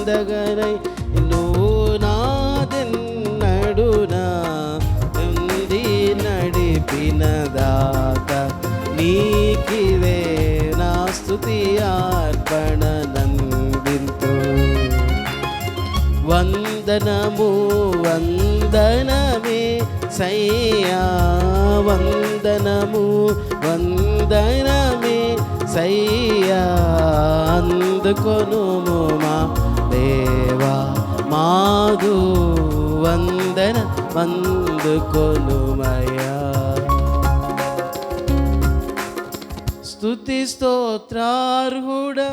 పొందగనై నువ్వు నాదెన్నడునా ఉంది నడిపిన దాత నీకిదే నా స్తుతి అర్పణ నందింతు. వందనము వందనమే సయ్యా వందనము వందనమే సయ్యా అందుకొనుము మా దేవా మాదు వందన వందుకొనుమయా. స్తుతి స్తోత్రార్హుడా